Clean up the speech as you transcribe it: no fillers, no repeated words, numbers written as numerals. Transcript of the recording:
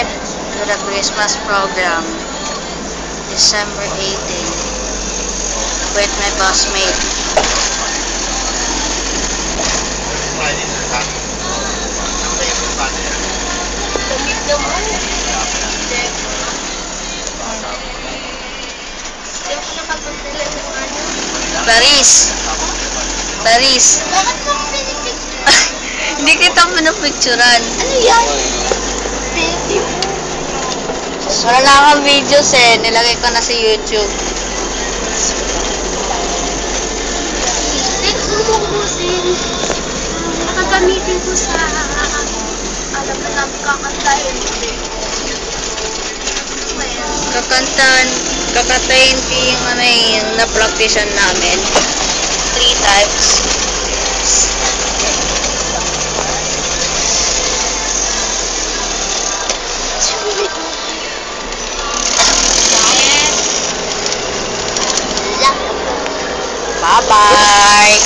trip to the Christmas program, December 18, with my bossmate. Paris. Bakit mo ako pinipicture? Hindi kita pinapicturan. Ano yan? Baby mo. Wala na akong videos eh. Nilagay ko na sa YouTube. Next mo bukusin. Nakagamitin ko sa alam na namin kakantahin. Kakatayin ko yung ano yung na-practicean namin 3 times. Bye-bye!